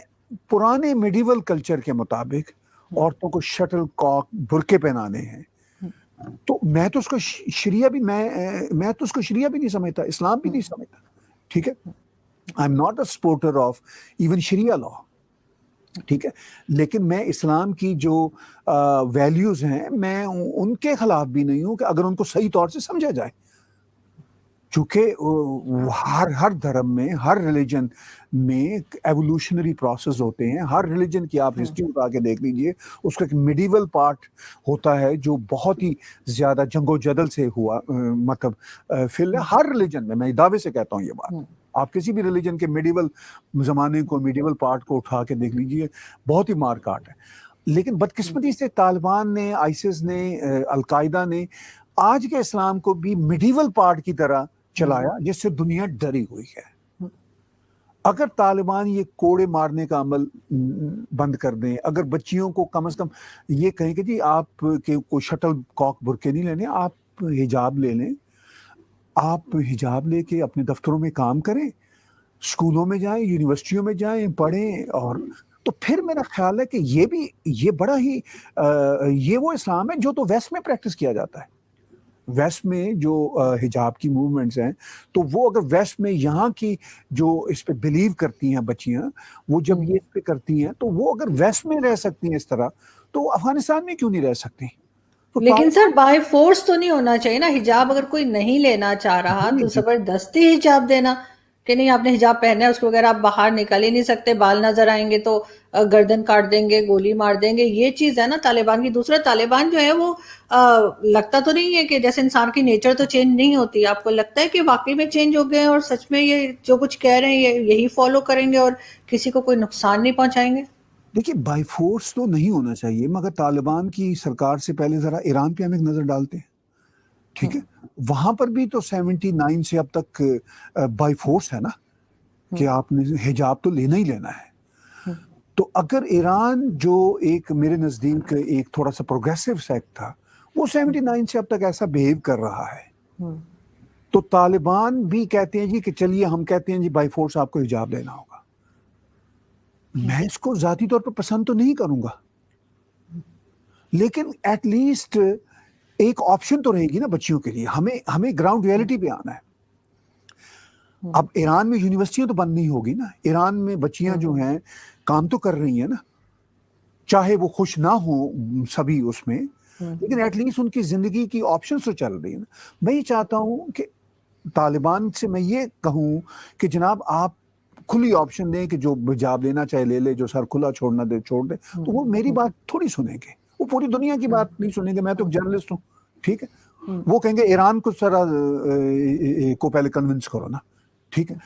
پرانے میڈیول کلچر کے مطابق عورتوں کو شٹل کاک برقعے پہنانے ہیں، تو میں تو اس کو شریعہ بھی میں تو اس کو شریعہ بھی نہیں سمجھتا، اسلام بھی نہیں سمجھتا. ٹھیک ہے، I am not a supporter of even sharia law. ٹھیک ہے، لیکن میں اسلام کی جو ویلیوز ہیں میں ان کے خلاف بھی نہیں ہوں کہ اگر ان کو صحیح طور سے سمجھا جائے. چونکہ ہر دھرم میں، ہر ریلیجن میں ایوولوشنری پروسیس ہوتے ہیں. ہر ریلیجن کی آپ ہسٹری اٹھا کے دیکھ لیجئے، اس کا ایک میڈیول پارٹ ہوتا ہے جو بہت ہی زیادہ جنگ و جدل سے ہوا. مطلب ہر ریلیجن میں دعوے سے کہتا ہوں یہ بات، آپ کسی بھی ریلیجن کے میڈیول زمانے کو، میڈیول پارٹ کو اٹھا کے دیکھ لیجئے، بہت ہی مار کاٹ ہے. لیکن بدقسمتی سے طالبان نے، آئسس نے، القاعدہ نے آج کے اسلام کو بھی میڈیول پارٹ کی طرح چلایا جس سے دنیا ڈری ہوئی ہے. اگر طالبان یہ کوڑے مارنے کا عمل بند کر دیں، اگر بچیوں کو کم از کم یہ کہیں کہ جی آپ کے کوئی شٹل کاک برقعے نہیں لینے، آپ حجاب لے لیں، آپ حجاب لے کے اپنے دفتروں میں کام کریں، اسکولوں میں جائیں، یونیورسٹیوں میں جائیں، پڑھیں، اور تو پھر میرا خیال ہے کہ یہ بڑا ہی یہ وہ اسلام ہے جو تو ویسٹ میں پریکٹس کیا جاتا ہے. ویسٹ میں جو حجاب کی موومنٹس ہیں، تو وہ اگر ویسٹ میں یہاں کی جو اس پہ بلیو کرتی ہیں بچیاں، وہ جب یہ اس پہ کرتی ہیں تو وہ اگر ویسٹ میں رہ سکتی ہیں اس طرح، تو افغانستان میں کیوں نہیں رہ سکتی؟ لیکن سر بائی فورس تو نہیں ہونا چاہیے نا. حجاب اگر کوئی نہیں لینا چاہ رہا تو زبردستی حجاب دینا کہ نہیں آپ نے حجاب پہنا ہے، اس کے بغیر آپ باہر نکل ہی نہیں سکتے، بال نظر آئیں گے تو گردن کاٹ دیں گے، گولی مار دیں گے. یہ چیز ہے نا طالبان کی. دوسرا طالبان جو ہے وہ لگتا تو نہیں ہے کہ جیسے انسان کی نیچر تو چینج نہیں ہوتی، آپ کو لگتا ہے کہ واقعی میں چینج ہو گئے ہیں اور سچ میں یہ جو کچھ کہہ رہے ہیں یہی فالو کریں گے اور کسی کو کوئی نقصان نہیں پہنچائیں گے؟ دیکھیے بائی فورس تو نہیں ہونا چاہیے، مگر طالبان کی سرکار سے پہلے ذرا ایران پہ ہم ایک نظر ڈالتے ہیں. ٹھیک ہے، وہاں پر بھی تو 79 سے اب تک بائی فورس ہے نا کہ آپ نے حجاب تو لینا ہی لینا ہے. تو اگر ایران جو ایک میرے نزدیک ایک تھوڑا سا پروگریسو سیکٹ تھا وہ 79 سے اب تک ایسا بہیو کر رہا ہے، تو طالبان بھی کہتے ہیں جی کہ چلیے ہم کہتے ہیں جی بائی فورس آپ کو حجاب لینا ہوگا. میں اس کو ذاتی طور پر پسند تو نہیں کروں گا، لیکن ایٹ لیسٹ ایک آپشن تو رہے گی نا بچیوں کے لیے. ہمیں گراؤنڈ ریئلٹی پہ آنا ہے. اب ایران میں یونیورسٹیاں تو بند نہیں ہوگی نا، ایران میں بچیاں جو ہیں کام تو کر رہی ہیں نا، چاہے وہ خوش نہ ہوں سبھی اس میں، لیکن ایٹ لیسٹ ان کی زندگی کی آپشنز تو چل رہی ہیں. میں یہ چاہتا ہوں کہ طالبان سے میں یہ کہوں کہ جناب آپ کھلی آپشن دیں کہ جو حجاب لینا چاہے لے لے، جو سر کھلا چھوڑنا دے چھوڑ دے. تو وہ میری بات تھوڑی سنیں گے، وہ پوری دنیا کی بات نہیں سنیں گے. میں تو جرنلسٹ ہوں، ٹھیک ہے، وہ کہیں گے ایران کو سر کو پہلے کنونس کرو نا، ٹھیک ہے.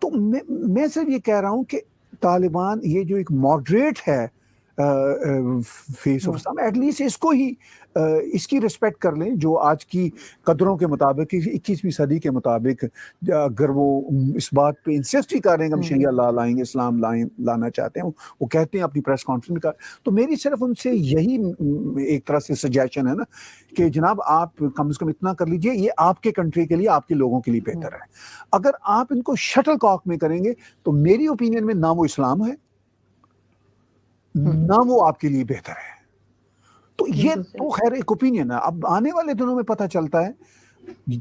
تو میں صرف یہ کہہ رہا ہوں کہ طالبان یہ جو ایک ماڈریٹ ہے face of Islam, at least اس کو ہی اس کی رسپیکٹ کر لیں، جو آج کی قدروں کے مطابق 21ویں صدی کے مطابق اگر وہ اس بات پہ انسسٹ ہی کر رہے ہیں کہ ہم شریعہ لا لائیں گے، اسلام لانا چاہتے ہیں، وہ کہتے ہیں اپنی پریس کانفرنس کا. تو میری صرف ان سے یہی ایک طرح سے سجیشن ہے نا کہ جناب آپ کم از کم اتنا کر لیجئے، یہ آپ کے کنٹری کے لیے، آپ کے لوگوں کے لیے بہتر ہے. اگر آپ ان کو شٹل کاک میں کریں گے تو میری اوپینین میں نہ وہ اسلام ہے نہ وہ آپ کے لیے بہتر ہے. تو یہ تو خیر ایک اوپینین ہے. اب آنے والے دنوں میں پتہ چلتا ہے،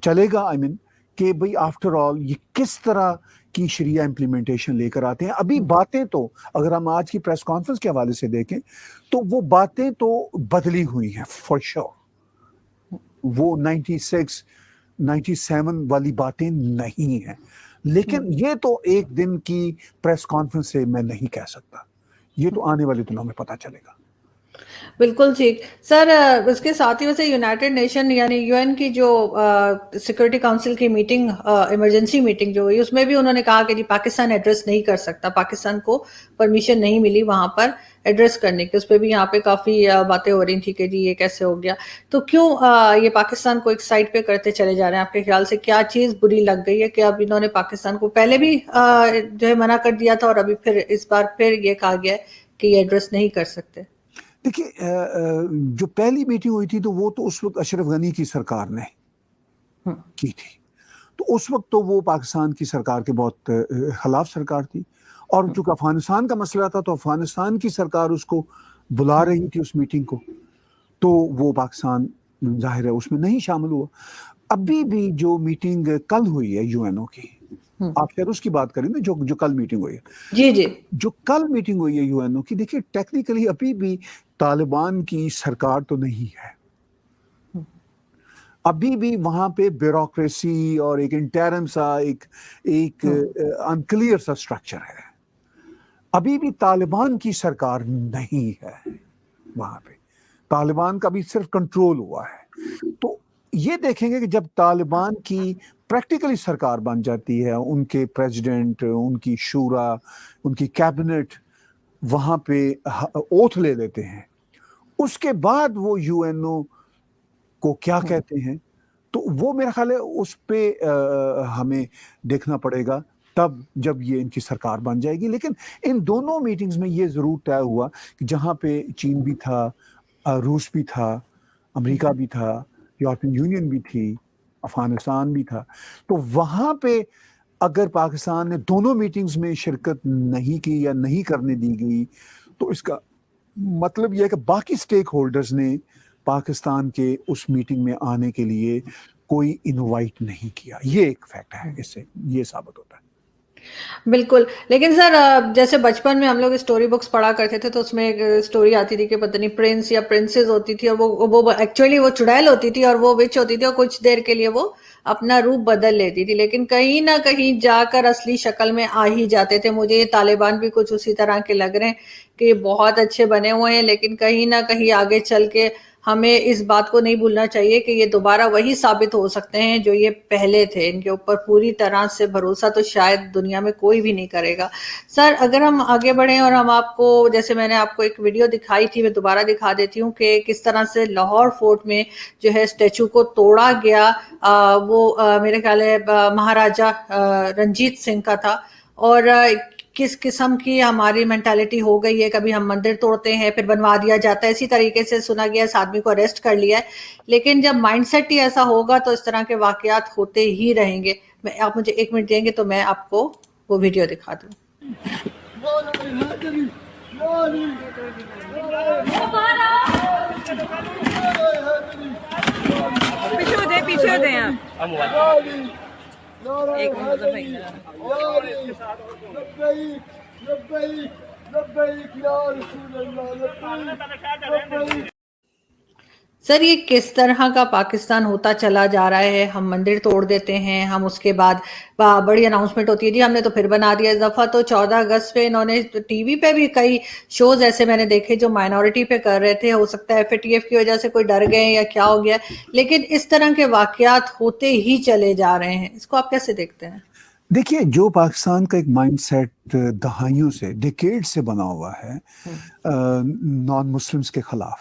چلے گا کہ بھئی آفٹر آل یہ کس طرح کی شریعہ امپلیمنٹیشن لے کر آتے ہیں. ابھی باتیں تو اگر ہم آج کی پریس کانفرنس کے حوالے سے دیکھیں تو وہ باتیں تو بدلی ہوئی ہیں فار شور. وہ 97 والی باتیں نہیں ہیں. لیکن یہ تو ایک دن کی پریس کانفرنس سے میں نہیں کہہ سکتا، یہ تو آنے والے دنوں میں پتہ چلے گا. بالکل ٹھیک سر. اس کے ساتھ ہی ویسے یونائٹڈ نیشن یعنی یو این کی جو سیکورٹی کاؤنسل کی میٹنگ، ایمرجنسی میٹنگ جو ہوئی، اس میں بھی انہوں نے کہا کہ جی پاکستان ایڈریس نہیں کر سکتا، پاکستان کو پرمیشن نہیں ملی وہاں پر ایڈریس کرنے کی. اس پہ بھی یہاں پہ کافی باتیں ہو رہی تھی کہ جی یہ کیسے ہو گیا. تو کیوں یہ پاکستان کو ایک سائڈ پہ کرتے چلے جا رہے ہیں؟ آپ کے خیال سے کیا چیز بری لگ گئی ہے کہ اب انہوں نے پاکستان کو پہلے بھی جو ہے منع کر دیا تھا اور ابھی پھر اس بار پھر یہ کہا گیا ہے کہ یہ ایڈریس نہیں کر سکتے؟ دیکھیے جو پہلی میٹنگ ہوئی تھی تو وہ تو اس وقت اشرف غنی کی سرکار نے کی تھی، تو اس وقت تو وہ پاکستان کی سرکار کے بہت خلاف سرکار تھی. اور چونکہ افغانستان کا مسئلہ تھا تو افغانستان کی سرکار اس کو بلا رہی تھی اس میٹنگ کو، تو وہ پاکستان ظاہر ہے اس میں نہیں شامل ہوا. ابھی بھی جو میٹنگ کل ہوئی ہے یو این او کی، آپ شاید اس کی بات کریں نا، جو کل میٹنگ ہوئی ہے، جی جی، جو کل میٹنگ ہوئی ہے یو این او کی، دیکھیے ٹیکنیکلی ابھی بھی طالبان کی سرکار تو نہیں ہے. ابھی بھی وہاں پہ بیوروکریسی اور ایک انٹرم سا ایک انکلیئر سا سٹرکچر ہے. ابھی بھی طالبان کی سرکار نہیں ہے وہاں پہ، طالبان کا بھی صرف کنٹرول ہوا ہے. تو یہ دیکھیں گے کہ جب طالبان کی پریکٹیکلی سرکار بن جاتی ہے، ان کے پریزیڈنٹ، ان کی شورا، ان کی کیبنٹ وہاں پہ اوتھ لے لیتے ہیں، اس کے بعد وہ یو این او کو کیا کہتے ہیں، تو وہ میرا خیال ہے اس پہ ہمیں دیکھنا پڑے گا تب جب یہ ان کی سرکار بن جائے گی. لیکن ان دونوں میٹنگز میں یہ ضرور طے ہوا کہ جہاں پہ چین بھی تھا، روس بھی تھا، امریکہ بھی تھا، یورپین یونین بھی تھی، افغانستان بھی تھا، تو وہاں پہ اگر پاکستان نے دونوں میٹنگز میں شرکت نہیں کی یا نہیں کرنے دی گئی تو اس کا مطلب یہ ہے کہ باقی سٹیک ہولڈرز نے پاکستان کے اس میٹنگ میں آنے کے لیے کوئی انوائٹ نہیں کیا. یہ ایک فیکٹ ہے، اس سے یہ ثابت ہوتا ہے. بالکل. لیکن سر جیسے بچپن میں ہم لوگ اسٹوری بکس پڑھا کرتے تھے تو اس میں ایک اسٹوری آتی تھی کہ پتہ نہیں پرنس یا پرنسز ہوتی تھی اور وہ ایکچولی وہ چڑیل ہوتی تھی اور وہ وچ ہوتی تھی اور کچھ دیر کے لیے وہ اپنا روپ بدل لیتی تھی، لیکن کہیں نہ کہیں جا کر اصلی شکل میں آ ہی جاتے تھے. مجھے یہ طالبان بھی کچھ اسی طرح کے لگ رہے ہیں کہ یہ بہت اچھے بنے ہوئے ہیں، لیکن کہیں نہ کہیں آگے چل کے ہمیں اس بات کو نہیں بھولنا چاہیے کہ یہ دوبارہ وہی ثابت ہو سکتے ہیں جو یہ پہلے تھے. ان کے اوپر پوری طرح سے بھروسہ تو شاید دنیا میں کوئی بھی نہیں کرے گا. سر اگر ہم آگے بڑھیں اور ہم آپ کو، جیسے میں نے آپ کو ایک ویڈیو دکھائی تھی، میں دوبارہ دکھا دیتی ہوں کہ کس طرح سے لاہور فورٹ میں جو ہے اسٹیچو کو توڑا گیا. وہ میرے خیال ہے مہاراجہ رنجیت سنگھ کا تھا، اور کس قسم کی ہماری مینٹالٹی ہو گئی ہے. کبھی ہم مندر توڑتے ہیں پھر بنوا دیا جاتا ہے. اسی طریقے سے سنا گیا اس آدمی کو اریسٹ کر لیا ہے. لیکن جب مائنڈ سیٹ ہی ایسا ہوگا تو اس طرح کے واقعات ہوتے ہی رہیں گے. آپ مجھے 1 منٹ دیں گے تو میں آپ کو وہ ویڈیو دکھا دوں. پیچھے ہو جائیں سر یہ کس طرح کا پاکستان ہوتا چلا جا رہا ہے. ہم مندر توڑ دیتے ہیں, ہم اس کے بعد بڑی اناؤنسمنٹ ہوتی ہے جی ہم نے تو پھر بنا دیا. اس دفعہ تو 14 اگست پہ انہوں نے ٹی وی پہ بھی کئی شوز ایسے میں نے دیکھے جو مائنورٹی پہ کر رہے تھے. ہو سکتا ہے FATF کی وجہ سے کوئی ڈر گئے یا کیا ہو گیا, لیکن اس طرح کے واقعات ہوتے ہی چلے جا رہے ہیں. اس کو آپ کیسے دیکھتے ہیں؟ دیکھیے جو پاکستان کا ایک مائنڈ سیٹ دہائیوں سے ڈیکیڈ سے بنا ہوا ہے نان مسلمس کے خلاف,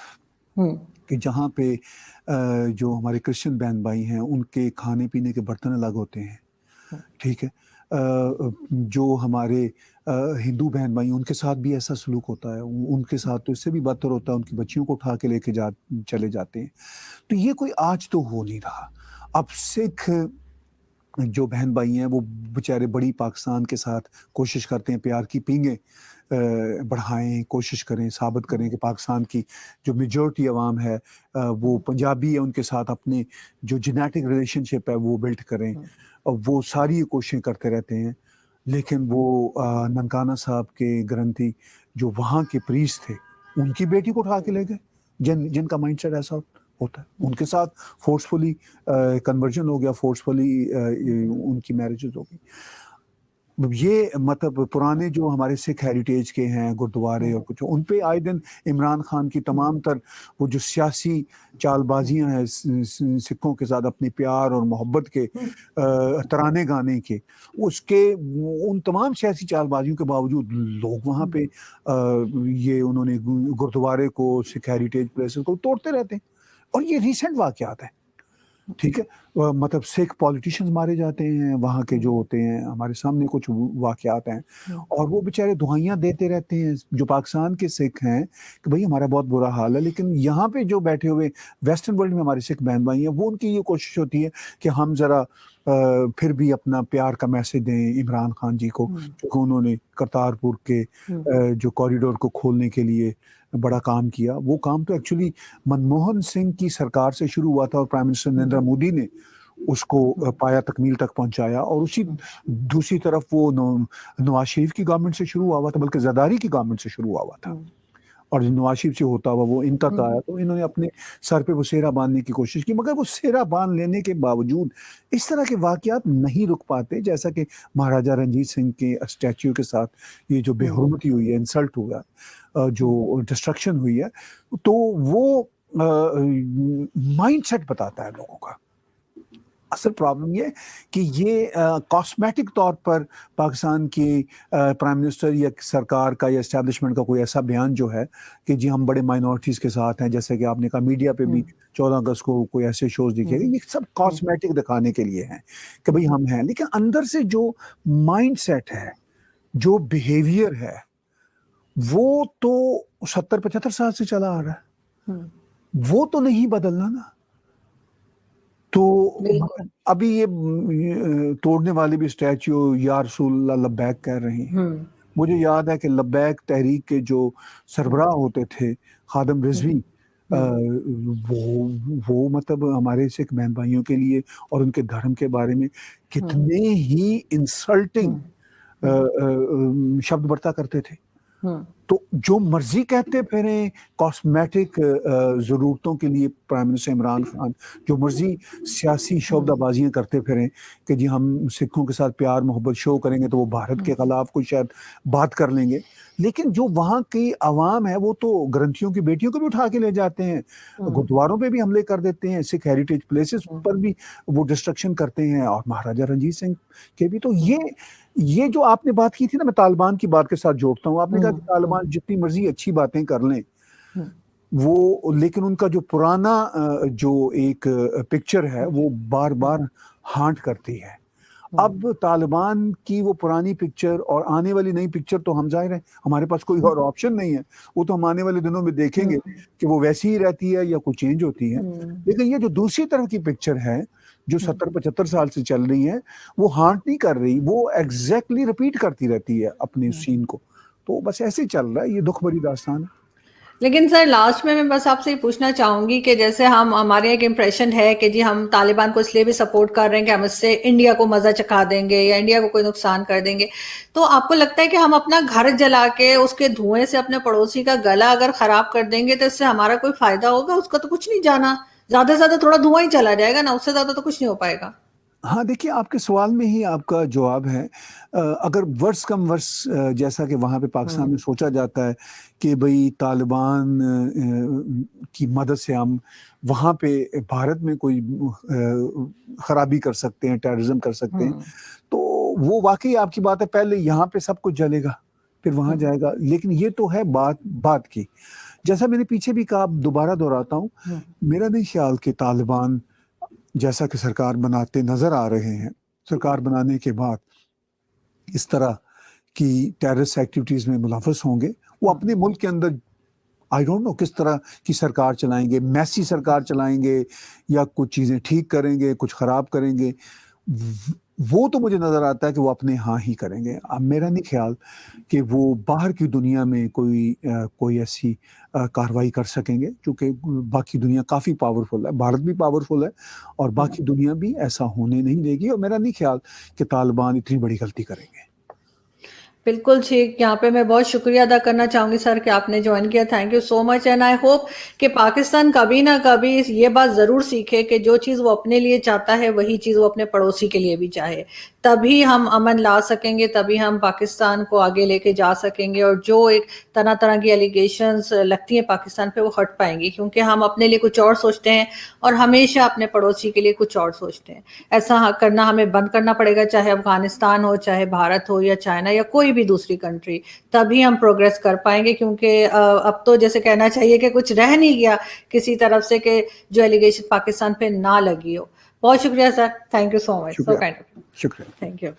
کہ جہاں پہ جو ہمارے کرسچن بہن بھائی ہیں ان کے کھانے پینے کے برتن الگ ہوتے ہیں, ٹھیک ہے, جو ہمارے ہندو بہن بھائی ان کے ساتھ بھی ایسا سلوک ہوتا ہے, ان کے ساتھ تو اس سے بھی بدتر ہوتا ہے, ان کی بچیوں کو اٹھا کے لے کے چلے جاتے ہیں. تو یہ کوئی آج تو ہو نہیں رہا. اب سکھ جو بہن بھائی ہیں وہ بیچارے بڑی پاکستان کے ساتھ کوشش کرتے ہیں پیار کی پینگیں بڑھائیں, کوشش کریں, ثابت کریں کہ پاکستان کی جو میجورٹی عوام ہے وہ پنجابی ہے, ان کے ساتھ اپنے جو جینیٹک ریلیشن شپ ہے وہ بلڈ کریں. اور وہ ساری کوششیں کرتے رہتے ہیں. لیکن وہ ننکانہ صاحب کے گرنتھی جو وہاں کے پریسٹ تھے ان کی بیٹی کو اٹھا کے لے گئے, جن کا مائنڈ سیٹ ایسا ہوتا ہے. ان کے ساتھ فورسفلی کنورژن ہو گیا, فورسفلی ان کی میرجز ہو گئی. یہ مطلب پرانے جو ہمارے سکھ ہیریٹیج کے ہیں گردوارے اور کچھ, ان پہ آئے دن عمران خان کی تمام تر وہ جو سیاسی چال بازیاں ہیں سکھوں کے ساتھ اپنے پیار اور محبت کے ترانے گانے کے, اس کے ان تمام سیاسی چال بازیوں کے باوجود لوگ وہاں پہ یہ انہوں نے گردوارے کو, سکھ ہیریٹیج پلیسز کو توڑتے رہتے ہیں. اور یہ ریسنٹ واقعات ہیں, ٹھیک ہے. مطلب سکھ پولیٹیشینز مارے جاتے ہیں وہاں کے جو ہوتے ہیں, ہمارے سامنے کچھ واقعات ہیں, اور وہ بیچارے دعائیاں دیتے رہتے ہیں جو پاکستان کے سکھ ہیں کہ بھئی ہمارا بہت برا حال ہے. لیکن یہاں پہ جو بیٹھے ہوئے ویسٹرن ورلڈ میں ہمارے سکھ بہن بھائی ہیں وہ ان کی یہ کوشش ہوتی ہے کہ ہم ذرا پھر بھی اپنا پیار کا میسج دیں عمران خان جی کو, کیونکہ انہوں نے کرتارپور کے جو کوریڈور کو کھولنے کے لیے بڑا کام کیا. وہ کام تو ایکچولی منموہن سنگھ کی سرکار سے شروع ہوا تھا اور پرائم منسٹر نریندر مودی نے اس کو پایا تکمیل تک پہنچایا. اور اسی دوسری طرف وہ نواز شریف کی گورنمنٹ سے شروع ہوا تھا, بلکہ زرداری کی گورنمنٹ سے شروع ہوا تھا, اور نواز شریف سے ہوتا ہوا وہ ان تک آیا. تو انہوں نے اپنے سر پہ وہ سیرا باندھنے کی کوشش کی, مگر وہ سیرا باندھ لینے کے باوجود اس طرح کے واقعات نہیں رک پاتے. جیسا کہ مہاراجا رنجیت سنگھ کے اسٹیچو کے ساتھ یہ جو بے حرمتی ہوئی ہے, انسلٹ ہوا, جو ڈسٹرکشن ہوئی ہے, تو وہ مائنڈ سیٹ بتاتا ہے لوگوں کا. اصل پرابلم یہ کہ یہ کاسمیٹک طور پر پاکستان کی پرائم منسٹر یا سرکار کا یا اسٹیبلشمنٹ کا کوئی ایسا بیان جو ہے کہ جی ہم بڑے مائنورٹیز کے ساتھ ہیں, جیسے کہ آپ نے کہا میڈیا پہ بھی 14 اگست کو کوئی ایسے شوز دکھے گا, یہ سب کاسمیٹک دکھانے کے لیے ہیں کہ بھئی ہم ہیں. لیکن اندر سے جو مائنڈ سیٹ ہے, جو بیہیویئر ہے, وہ تو 70-75 سال سے چلا آ رہا ہے, وہ تو نہیں بدلنا نا. تو ابھی یہ توڑنے والے بھی اسٹیچو یا رسول اللہ لبیک کہہ رہے ہیں. مجھے یاد ہے کہ لبیک تحریک کے جو سربراہ ہوتے تھے خادم رضوی, وہ مطلب ہمارے سکھ بہن بھائیوں کے لیے اور ان کے دھرم کے بارے میں کتنے ہی انسلٹنگ شبد برتا کرتے تھے. تو جو مرضی کہتے پھریں کاسمیٹک ضرورتوں کے لیے پرائم منسٹر عمران خان, جو مرضی سیاسی شعبدہ بازیاں کرتے پھریں کہ جی ہم سکھوں کے ساتھ پیار محبت شو کریں گے تو وہ بھارت کے خلاف کوئی شاید بات کر لیں گے. لیکن جو وہاں کی عوام ہے وہ تو گرنتھیوں کی بیٹیوں کو بھی اٹھا کے لے جاتے ہیں, گردواروں پہ بھی حملے کر دیتے ہیں, سکھ ہیریٹیج پلیسز پر بھی وہ ڈسٹرکشن کرتے ہیں, اور مہاراجا رنجیت سنگھ کے بھی. تو یہ جو آپ نے بات کی تھی نا, میں طالبان کی بات کے ساتھ جوڑتا ہوں. آپ نے کہا کہ طالبان جتنی مرضی اچھی باتیں کر لیں وہ, لیکن ان کا جو پرانا جو ایک پکچر ہے وہ بار بار ہانٹ کرتی ہے. اب طالبان کی وہ پرانی پکچر اور آنے والی نئی پکچر تو ہم ظاہر ہے ہمارے پاس کوئی اور آپشن نہیں ہے، وہ تو ہم آنے والے دنوں میں دیکھیں گے کہ وہ ویسی ہی رہتی ہے یا کوئی چینج ہوتی ہے. لیکن یہ جو دوسری طرف کی پکچر ہے جو 70-75 سال سے چل رہی ہے وہ ہانٹ نہیں کر رہی، وہ ایگزیکٹلی ریپیٹ کرتی رہتی ہے اپنے سین کو. تو بس ایسے ہی چل رہا ہے، یہ دکھ بھری داستان ہے. لیکن سر لاسٹ میں بس آپ سے یہ پوچھنا چاہوں گی کہ جیسے ہمارے ایک امپریشن ہے کہ جی ہم طالبان کو اس لیے بھی سپورٹ کر رہے ہیں کہ ہم اس سے انڈیا کو مزہ چکھا دیں گے یا انڈیا کو کوئی نقصان کر دیں گے، تو آپ کو لگتا ہے کہ ہم اپنا گھر جلا کے اس کے دھوئیں سے اپنے پڑوسی کا گلا اگر خراب کر دیں گے تو اس سے ہمارا کوئی فائدہ ہوگا؟ اس کا تو کچھ نہیں جانا، زیادہ سے زیادہ تھوڑا دھواں ہی چلا جائے گا نا، اس سے زیادہ تو کچھ نہیں ہو پائے گا. ہاں دیکھیے آپ کے سوال میں ہی آپ کا جواب ہے. اگر ورس کم ورس جیسا کہ وہاں پہ پاکستان میں سوچا جاتا ہے کہ بھئی طالبان کی مدد سے ہم وہاں پہ بھارت میں کوئی خرابی کر سکتے ہیں، ٹیررزم کر سکتے ہیں، تو وہ واقعی آپ کی بات ہے. پہلے یہاں پہ سب کچھ جلے گا پھر وہاں جائے گا، لیکن یہ تو ہے بات کی. جیسا میں نے پیچھے بھی کہا، دوبارہ دہراتا ہوں، میرا نہیں خیال کہ طالبان جیسا کہ سرکار بناتے نظر آ رہے ہیں، سرکار بنانے کے بعد اس طرح کی ٹیررسٹ ایکٹیویٹیز میں ملوث ہوں گے. وہ اپنے ملک کے اندر آئی ڈونٹ نو کس طرح کی سرکار چلائیں گے، میسی سرکار چلائیں گے یا کچھ چیزیں ٹھیک کریں گے، کچھ خراب کریں گے. وہ تو مجھے نظر آتا ہے کہ وہ اپنے ہاں ہی کریں گے. اب میرا نہیں خیال کہ وہ باہر کی دنیا میں کوئی ایسی کاروائی کر سکیں گے، چونکہ باقی دنیا کافی پاورفل ہے، بھارت بھی پاورفل ہے اور باقی دنیا بھی ایسا ہونے نہیں دے گی. اور میرا نہیں خیال کہ طالبان اتنی بڑی غلطی کریں گے. بالکل ٹھیک. یہاں پہ میں بہت شکریہ ادا کرنا چاہوں گی سر کہ آپ نے جوائن کیا. Thank you so much. And I hope کہ پاکستان کبھی نہ کبھی یہ بات ضرور سیکھے کہ جو چیز وہ اپنے لیے چاہتا ہے وہی چیز وہ اپنے پڑوسی کے لیے بھی چاہے. تبھی ہم امن لا سکیں گے، تبھی ہم پاکستان کو آگے لے کے جا سکیں گے، اور جو ایک طرح طرح کی ایلیگیشنز لگتی ہیں پاکستان پہ وہ ہٹ پائیں گی، کیونکہ ہم اپنے لیے کچھ اور سوچتے ہیں اور ہمیشہ اپنے پڑوسی کے لیے کچھ اور سوچتے ہیں. ایسا کرنا ہمیں بند کرنا پڑے گا، چاہے افغانستان ہو، چاہے بھارت ہو، یا چائنا، یا کوئی بھی دوسری کنٹری. تبھی ہم پروگریس کر پائیں گے، کیونکہ اب تو جیسے کہنا چاہیے کہ کچھ رہ نہیں گیا کسی طرف سے کہ جو ایلیگیشن پاکستان پہ نہ لگی ہو. بہت شکریہ sir. Thank you so much. So kind. شکریہ. Thank you.